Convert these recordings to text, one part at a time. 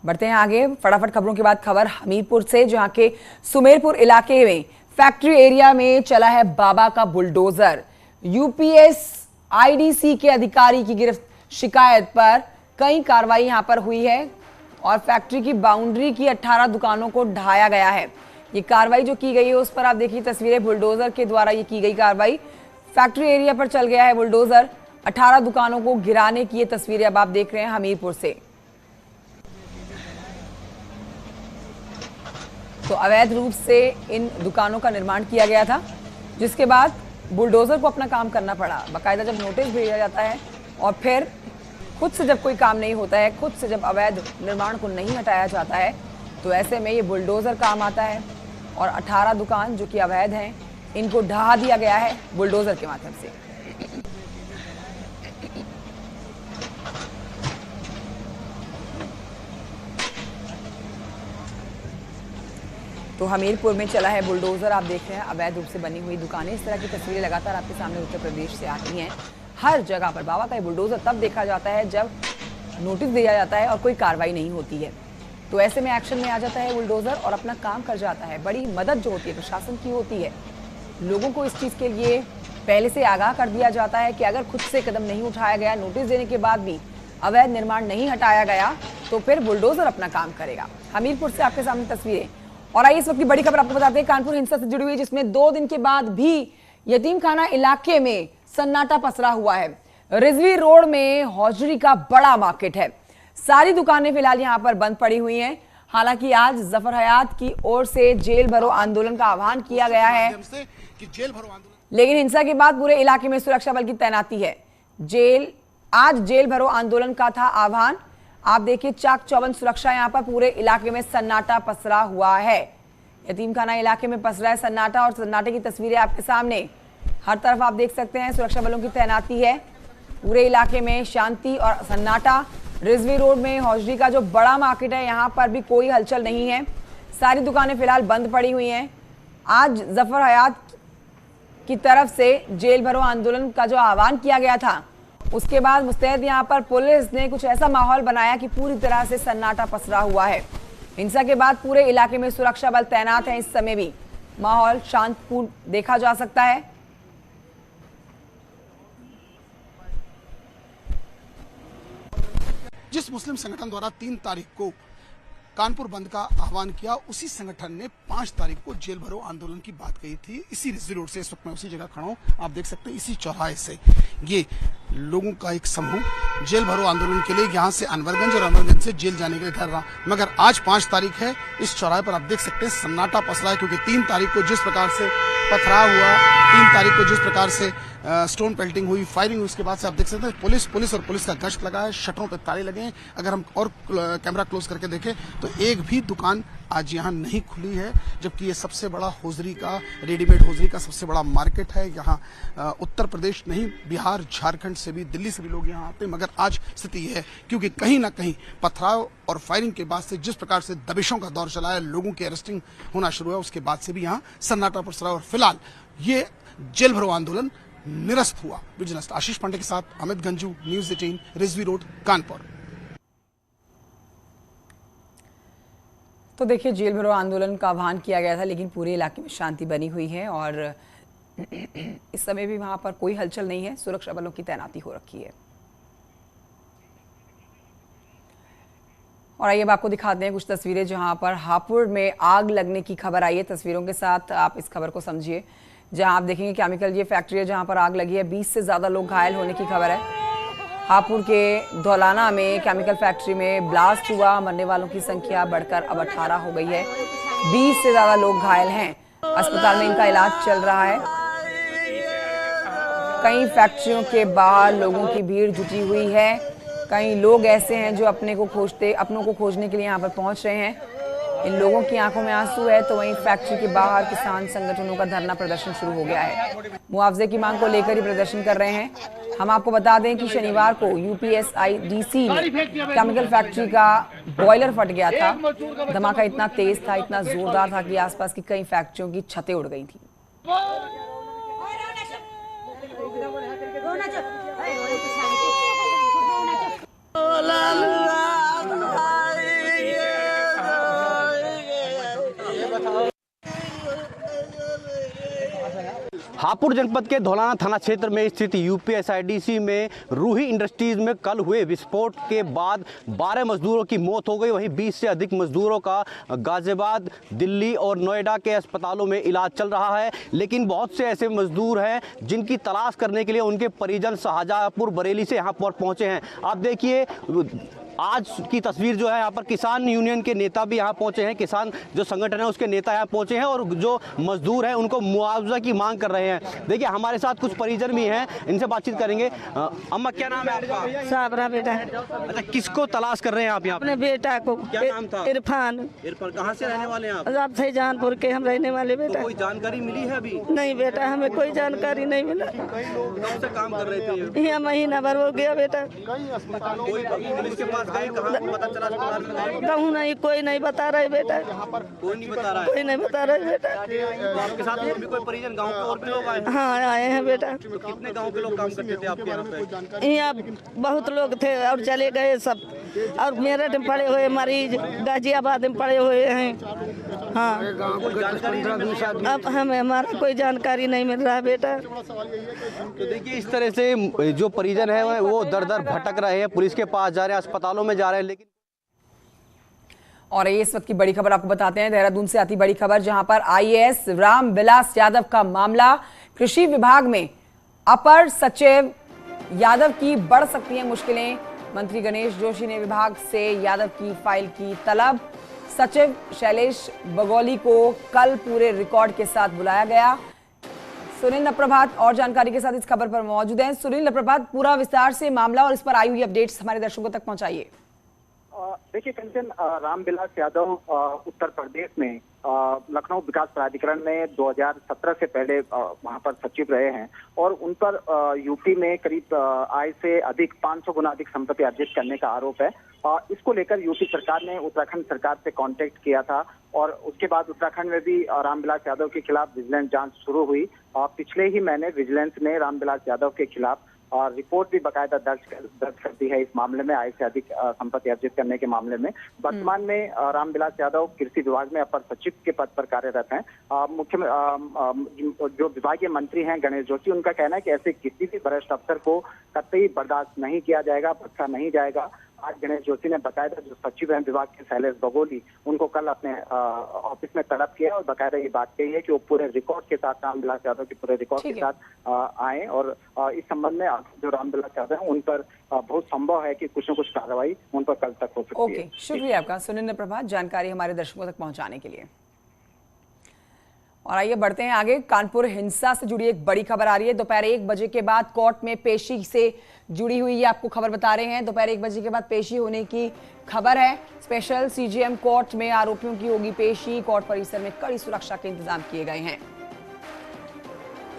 बढ़ते हैं आगे। फटाफट खबरों के बाद खबर हमीरपुर से, जहां के सुमेरपुर इलाके में फैक्ट्री एरिया में चला है बाबा का बुलडोजर। यूपीएस आईडीसी के अधिकारी की गिरफ्त शिकायत पर कई कार्रवाई यहां पर हुई है और फैक्ट्री की बाउंड्री की 18 दुकानों को ढाया गया है। ये कार्रवाई जो की गई है उस पर आप देखिए तस्वीरें, बुलडोजर के द्वारा ये की गई कार्रवाई। फैक्ट्री एरिया पर चल गया है बुलडोजर, 18 दुकानों को गिराने की ये तस्वीरें अब आप देख रहे हैं हमीरपुर से। तो अवैध रूप से इन दुकानों का निर्माण किया गया था, जिसके बाद बुलडोजर को अपना काम करना पड़ा। बाकायदा जब नोटिस भेजा जाता है और फिर खुद से जब कोई काम नहीं होता है, खुद से जब अवैध निर्माण को नहीं हटाया जाता है, तो ऐसे में ये बुलडोजर काम आता है और 18 दुकान जो कि अवैध हैं इनको ढहा दिया गया है बुलडोजर के माध्यम से। तो हमीरपुर में चला है बुलडोजर, आप देख रहे हैं अवैध रूप से बनी हुई दुकानें। इस तरह की तस्वीरें लगातार आपके सामने उत्तर प्रदेश से आती हैं। हर जगह पर बाबा का ये बुलडोजर तब देखा जाता है जब नोटिस दिया जाता है और कोई कार्रवाई नहीं होती है, तो ऐसे में एक्शन में आ जाता है बुलडोजर और अपना काम कर जाता है। बड़ी मदद जो होती है प्रशासन की होती है। लोगों को इस चीज़ के लिए पहले से आगाह कर दिया जाता है कि अगर खुद से कदम नहीं उठाया गया, नोटिस देने के बाद भी अवैध निर्माण नहीं हटाया गया, तो फिर बुलडोजर अपना काम करेगा। हमीरपुर से आपके सामने तस्वीरें। और आइए इस वक्त की बड़ी खबर आपको बताते हैं कानपुर हिंसा से जुड़ी हुई, जिसमें 2 दिन के बाद भी यतीम खाना इलाके में सन्नाटा पसरा हुआ है। रिजवी रोड में हौजरी का बड़ा मार्केट है। सारी दुकानें फिलहाल यहां पर बंद पड़ी हुई हैं। हालांकि आज जफर हयात की ओर से जेल भरो आंदोलन का आह्वान किया गया है, लेकिन हिंसा के बाद पूरे इलाके में सुरक्षा बल की तैनाती है। आज जेल भरो आंदोलन का था आह्वान। आप देखिए चाक चौबंद सुरक्षा यहां पर, पूरे इलाके में सन्नाटा पसरा हुआ है। यतीम खाना इलाके में पसरा है सन्नाटा और सन्नाटे की तस्वीरें आपके सामने। हर तरफ आप देख सकते हैं सुरक्षा बलों की तैनाती है। पूरे इलाके में शांति और सन्नाटा। रिजवी रोड में हौजरी का जो बड़ा मार्केट है यहां पर भी कोई हलचल नहीं है। सारी दुकानें फिलहाल बंद पड़ी हुई हैं। आज जफर हयात की तरफ से जेल भरो आंदोलन का जो आह्वान किया गया था, उसके बाद मुस्तैद यहां पर पुलिस ने कुछ ऐसा माहौल बनाया कि पूरी तरह से सन्नाटा पसरा हुआ है। हिंसा के बाद पूरे इलाके में सुरक्षा बल तैनात है। इस समय भी माहौल शांतिपूर्ण देखा जा सकता है। जिस मुस्लिम संगठन द्वारा 3 तारीख को कानपुर बंद का आह्वान किया, उसी संगठन ने 5 तारीख को जेल भरो आंदोलन की बात कही थी। इसी रिजवी रोड से इस वक्त मैं उसी जगह खड़ा हूं, आप देख सकते हैं इसी चौराहे से ये लोगों का एक समूह जेल भरो आंदोलन के लिए यहां से अनवरगंज और अनवरगंज से जेल जाने के लिए ठहर रहा। मगर आज 5 तारीख है, इस चौराहे पर आप देख सकते हैं सन्नाटा पसरा है, क्योंकि 3 तारीख को जिस प्रकार से पथराव हुआ, 3 तारीख को जिस प्रकार से स्टोन पेल्टिंग हुई, फायरिंग हुई, उसके बाद से आप देख सकते हैं पुलिस और पुलिस का गश्त लगा है, शटरों पे ताले लगे हैं। अगर हम और कैमरा क्लोज करके देखें तो एक भी दुकान आज यहाँ नहीं खुली है, जबकि ये सबसे बड़ा होजरी का, रेडीमेड होजरी का सबसे बड़ा मार्केट है। यहाँ उत्तर प्रदेश नहीं, बिहार, झारखंड से भी, दिल्ली से भी लोग यहाँ आते हैं। मगर आज स्थिति है, क्योंकि कहीं ना कहीं पथराव और फायरिंग के बाद से जिस प्रकार से दबिशों का दौर चला है, लोगों की अरेस्टिंग होना शुरू है, उसके बाद से भी यहाँ सन्नाटा पसरा और फिलहाल ये जेल भरो आंदोलन निरस्त हुआ। विजिलेंस आशीष पांडे के साथ अमित गंजू, न्यूज 18, रिजवी रोड, कानपुर। तो देखिए जेल भरो आंदोलन का आह्वान किया गया था, लेकिन पूरे इलाके में शांति बनी हुई है और इस समय भी वहां पर कोई हलचल नहीं है। सुरक्षा बलों की तैनाती हो रखी है। और आइए अब आपको दिखाते हैं कुछ तस्वीरें जहां पर हापुड़ में आग लगने की खबर आई है। तस्वीरों के साथ आप इस खबर को समझिए, जहां आप देखेंगे केमिकल ये फैक्ट्री है जहां पर आग लगी है। 20 से ज्यादा लोग घायल होने की खबर है। हापुड़ के धौलाना में केमिकल फैक्ट्री में ब्लास्ट हुआ। मरने वालों की संख्या बढ़कर अब 18 हो गई है। 20 से ज्यादा लोग घायल हैं। अस्पताल में इनका इलाज चल रहा है। कई फैक्ट्रियों के बाहर लोगों की भीड़ जुटी हुई है। कई लोग ऐसे हैं जो अपनों को खोजने के लिए यहाँ पर पहुंच रहे हैं। इन लोगों की आंखों में आंसू है, तो वहीं फैक्ट्री के बाहर किसान संगठनों का धरना प्रदर्शन शुरू हो गया है। मुआवजे की मांग को लेकर ही प्रदर्शन कर रहे हैं। हम आपको बता दें कि शनिवार को यूपीएसआईडीसी में केमिकल फैक्ट्री का बॉयलर फट गया था। धमाका इतना तेज था, इतना जोरदार था कि आसपास की कई फैक्ट्रियों की छतें उड़ गई थी। हापुड़ जनपद के धौलाना थाना क्षेत्र में स्थित यूपीएसआईडीसी में रूही इंडस्ट्रीज में कल हुए विस्फोट के बाद 12 मजदूरों की मौत हो गई। वहीं 20 से अधिक मजदूरों का गाजियाबाद, दिल्ली और नोएडा के अस्पतालों में इलाज चल रहा है। लेकिन बहुत से ऐसे मजदूर हैं जिनकी तलाश करने के लिए उनके परिजन शाहजहांपुर बरेली से यहाँ पर पहुँचे हैं। आप देखिए आज की तस्वीर जो है, यहाँ पर किसान यूनियन के नेता भी यहाँ पहुंचे हैं, किसान जो संगठन है उसके नेता यहाँ पहुंचे हैं और जो मजदूर हैं उनको मुआवजा की मांग कर रहे हैं। देखिए हमारे साथ कुछ परिजन भी हैं, इनसे बातचीत करेंगे। अम्मा क्या नाम है आपका? साबरा बेटा। अच्छा, किसको तलाश कर रहे हैं आप यहाँ अपने बेटा को। क्या नाम था? इरफान। इरफान कहाँ से रहने वाले हैं आप? आप शाहजहांपुर के हम रहने वाले बेटा। तो कोई जानकारी मिली है अभी? नहीं बेटा, हमें कोई जानकारी नहीं मिला। कब से काम कर रहे थे? यहाँ महीना भर हो गया बेटा। कोई पुलिस के पास गए? कहाँ पता चला? कहूँ नहीं, कोई नहीं बता रहे बेटा। कोई नहीं बता रहा है? कोई नहीं बता रहे बेटा। तो आपके साथ और भी कोई परिजन गाँव के और भी लोग आए? हाँ आए हैं बेटा। तो कितने गाँव के लोग काम करते थे आपके यहाँ पे? यहाँ बहुत लोग थे और चले गए सब। और मेरठ में पड़े हुए मरीज, गाजियाबाद में पड़े हुए हैं। हाँ, अब हमें हमारा कोई जानकारी नहीं मिल रहा बेटा। तो देखिए इस तरह से जो परिजन है वो दर दर भटक रहे हैं, पुलिस के पास जा रहे हैं, अस्पतालों में जा रहे हैं। लेकिन और ये इस वक्त की बड़ी खबर आपको बताते हैं, देहरादून से आती बड़ी खबर, जहां पर आईएएस रामविलास यादव का मामला। कृषि विभाग में अपर सचिव यादव की बढ़ सकती हैं मुश्किलें। मंत्री गणेश जोशी ने विभाग से यादव की फाइल की तलब। सचिव शैलेश बगौली को कल पूरे रिकॉर्ड के साथ बुलाया गया। सुनील प्रभात और जानकारी के साथ इस खबर पर मौजूद हैं। सुनील प्रभात, पूरा विस्तार से मामला और इस पर आई हुई अपडेट्स हमारे दर्शकों तक पहुंचाइए। देखिए कंचन, रामविलास यादव उत्तर प्रदेश में लखनऊ विकास प्राधिकरण में 2017 से पहले वहां पर सचिव रहे हैं और उन पर यूपी में करीब आय से अधिक 500 गुना अधिक संपत्ति अर्जित करने का आरोप है। इसको लेकर यूपी सरकार ने उत्तराखंड सरकार से कांटेक्ट किया था और उसके बाद उत्तराखंड में भी रामविलास यादव के खिलाफ विजिलेंस जांच शुरू हुई। पिछले ही महीने विजिलेंस ने रामविलास यादव के खिलाफ और रिपोर्ट भी बकायदा दर्ज कर दी है इस मामले में, आय से अधिक संपत्ति अर्जित करने के मामले में। वर्तमान में रामविलास यादव कृषि विभाग में अपर सचिव के पद पर कार्यरत हैं। मुख्य जो विभागीय मंत्री हैं गणेश जोशी, उनका कहना है कि ऐसे किसी भी वरिष्ठ अफसर को कतई बर्दाश्त नहीं किया जाएगा, बख्शा नहीं जाएगा। आज गणेश जोशी ने बकायदा जो सचिव हैं विभाग के शैलेश बगौली, उनको कल अपने ऑफिस में तलब किया और बकायदा ये बात कही है कि वो पूरे रिकॉर्ड के साथ, रामविलास यादव के पूरे रिकॉर्ड के साथ आए और इस संबंध में जो रामविलास यादव हैं उन पर बहुत संभव है कि कुछ न कुछ कार्रवाई उन पर कल तक हो सकती है। ओके, शुक्रिया आपका सुनील प्रभात, जानकारी हमारे दर्शकों तक पहुंचाने के लिए। और आइए बढ़ते हैं आगे। कानपुर हिंसा से जुड़ी एक बड़ी खबर आ रही है। दोपहर 1 बजे के बाद कोर्ट में पेशी से जुड़ी हुई ये आपको खबर बता रहे हैं। दोपहर 1 बजे के बाद पेशी होने की खबर है। स्पेशल सीजेएम कोर्ट में आरोपियों की होगी पेशी। कोर्ट परिसर में कड़ी सुरक्षा के इंतजाम किए गए हैं।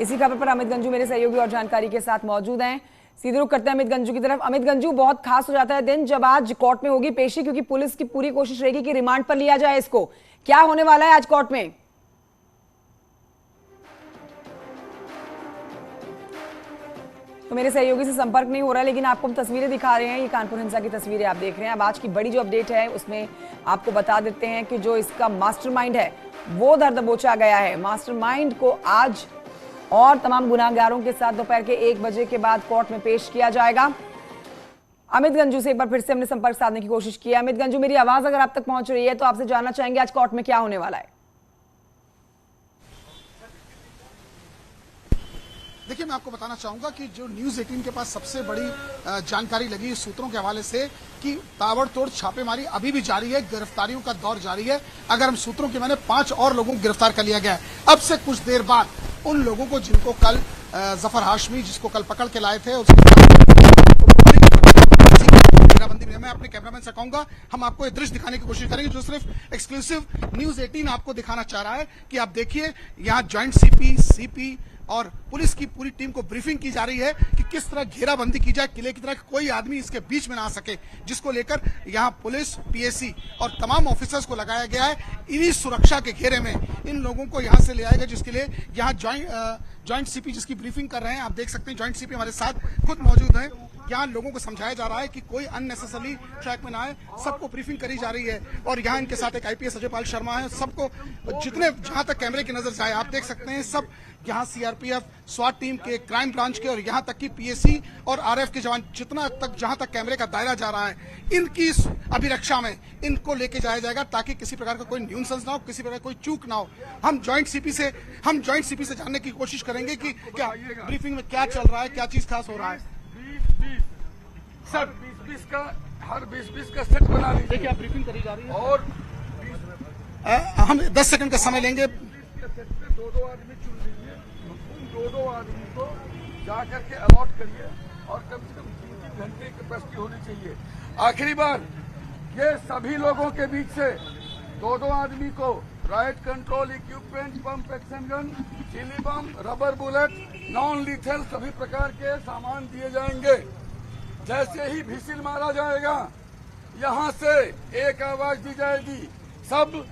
इसी खबर पर अमित गंजू मेरे सहयोगी और जानकारी के साथ मौजूद हैं। सीधे रुख करते हैं अमित गंजू की तरफ। अमित गंजू, बहुत खास हो जाता है दिन जब आज कोर्ट में होगी पेशी, क्योंकि पुलिस की पूरी कोशिश रहेगी कि रिमांड पर लिया जाए इसको। क्या होने वाला है आज कोर्ट में? तो मेरे सहयोगी से संपर्क नहीं हो रहा है, लेकिन आपको हम तस्वीरें दिखा रहे हैं। ये कानपुर हिंसा की तस्वीरें आप देख रहे हैं। अब आज की बड़ी जो अपडेट है उसमें आपको बता देते हैं कि जो इसका मास्टरमाइंड है वो दर दबोचा गया है। मास्टरमाइंड को आज और तमाम गुनाहगारों के साथ दोपहर के 1 बजे के बाद कोर्ट में पेश किया जाएगा। अमित गंजू से एक बार फिर से हमने संपर्क साधने की कोशिश की है। अमित गंजू, मेरी आवाज अगर आप तक पहुंच रही है तो आपसे जानना चाहेंगे आज कोर्ट में क्या होने वाला है। देखिए, मैं आपको बताना चाहूंगा कि जो न्यूज 18 के पास सबसे बड़ी जानकारी लगी सूत्रों के हवाले से कि ताबड़तोड़ छापेमारी अभी भी जारी है, गिरफ्तारियों का दौर जारी है। अगर हम सूत्रों की मैंने 5 और लोगों को गिरफ्तार कर लिया गया है। अब से कुछ देर बाद उन लोगों को जिनको कल जफर हाशमी, जिसको कल पकड़ के लाए थे, घेराबंदी में, मैं अपने कैमरामैन से कहूंगा हम आपको ये दृश्य दिखाने की कोशिश करेंगे जो सिर्फ एक्सक्लूसिव न्यूज 18 आपको दिखाना चाह रहा है कि आप देखिए यहाँ ज्वाइंट सीपी और पुलिस की पूरी टीम को ब्रीफिंग की जा रही है कि किस तरह घेराबंदी की जाए, किले की तरह कोई आदमी इसके बीच में ना आ सके, जिसको लेकर यहाँ पुलिस, पीएसी और तमाम ऑफिसर्स को लगाया गया है। इन्हीं सुरक्षा के घेरे में इन लोगों को यहाँ से ले आएगा, जिसके लिए यहाँ ज्वाइंट सीपी जिसकी ब्रीफिंग कर रहे हैं, आप देख सकते हैं ज्वाइंट सीपी हमारे साथ खुद मौजूद है। यहाँ लोगों को समझाया जा रहा है कि कोई अननेसेसरी ट्रैक में ना आए, सबको ब्रीफिंग करी जा रही है। और यहाँ इनके साथ एक IPS अजय पाल शर्मा है। सबको जितने जहां तक कैमरे की नजर जाए आप देख सकते हैं, सब यहाँ CRPF, स्वाट टीम के, क्राइम ब्रांच के और यहाँ तक की PSC और RF के जवान, जितना तक जहां तक कैमरे का दायरा जा रहा है, इनकी अभिरक्षा में इनको लेके जाया जाएगा ताकि किसी प्रकार का कोई न्यूसेंस ना हो, किसी प्रकार कोई चूक ना हो। हम जॉइंट CP से जानने की कोशिश करेंगे कि क्या ब्रीफिंग में क्या चल रहा है, क्या चीज खास हो रहा है। सर 20-20 का हर 20-20 का सेट बना लीजिए। देखिए आप ब्रीफिंग करी जा रही है और हम 10 सेकंड का समय लेंगे। दो आदमी चुन लीजिए, उन दो आदमी को जा करके अलॉट करिए और कम से कम 3-3 घंटे की कैपेसिटी होनी चाहिए। आखिरी बार ये सभी लोगों के बीच से दो आदमी को riot control equipment, pump action gun, chilli bomb, rubber bullet, non lethal सभी प्रकार के सामान दिए जाएंगे। जैसे ही व्हिसिल मारा जाएगा यहाँ से एक आवाज दी जाएगी, सब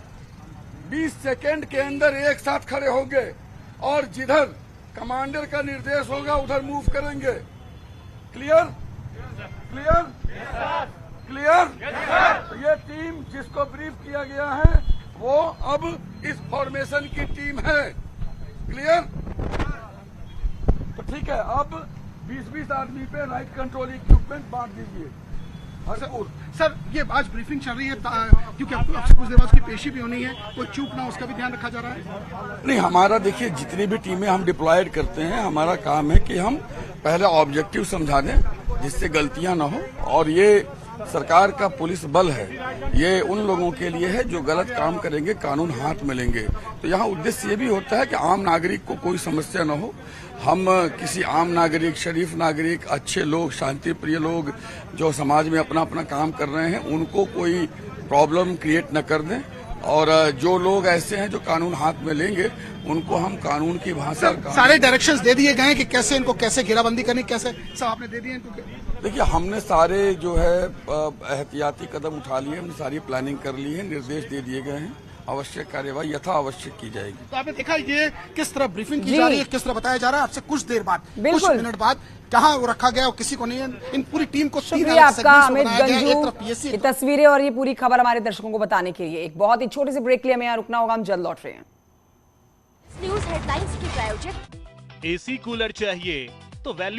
20 सेकेंड के अंदर एक साथ खड़े होंगे और जिधर कमांडर का निर्देश होगा उधर मूव करेंगे। क्लियर? क्लियर? क्लियर? ये टीम जिसको ब्रीफ किया गया है वो अब इस फॉर्मेशन की टीम है। क्लियर? तो ठीक है, अब 20-20 आदमी पे राइट कंट्रोल इक्विपमेंट बांट दीजिए। सर ये आज ब्रीफिंग चल रही है क्योंकि आपसे कुछ देर बाद उसकी पेशी भी होनी है, कोई चूक ना, उसका भी ध्यान रखा जा रहा है। नहीं, हमारा देखिए जितनी भी टीमें हम डिप्लॉयड करते हैं, हमारा काम है कि हम पहले ऑब्जेक्टिव समझा दें जिससे गलतियां ना हो। और ये सरकार का पुलिस बल है, ये उन लोगों के लिए है जो गलत काम करेंगे कानून हाथ में लेंगे। तो यहाँ उद्देश्य ये भी होता है कि आम नागरिक को कोई समस्या न हो। हम किसी आम नागरिक, शरीफ नागरिक, अच्छे लोग, शांति प्रिय लोग जो समाज में अपना अपना काम कर रहे हैं उनको कोई प्रॉब्लम क्रिएट न कर दें। और जो लोग ऐसे हैं जो कानून हाथ में लेंगे उनको हम कानून की भाषा सारे डायरेक्शंस दे दिए गए हैं कि कैसे इनको कैसे घेराबंदी करनी, कैसे सब आपने दे दिए इनको। देखिए हमने सारे जो है एहतियाती कदम उठा लिए, हमने सारी प्लानिंग कर ली है, निर्देश दे दिए गए हैं, आवश्यक कार्यवाही यथा आवश्यक की जाएगी। तो आपने देखा ये किस तरह ब्रीफिंग की जा रही है, किस तरह बताया जा रहा है। आपसे कुछ देर बाद, कुछ बिल्कुल। मिनट बाद कहाँ वो रखा गया और किसी को नहीं है। इन पूरी टीम को शुक्रिया आपका अमित गंजू, ये तस्वीरें और ये पूरी खबर हमारे दर्शकों को बताने के लिए। एक बहुत ही छोटे से ब्रेक के लिए हमें यहाँ रुकना होगा, हम जल्द लौट रहे हैं। न्यूज हेडलाइंस के प्रायोजक AC कूलर चाहिए तो वैल्यू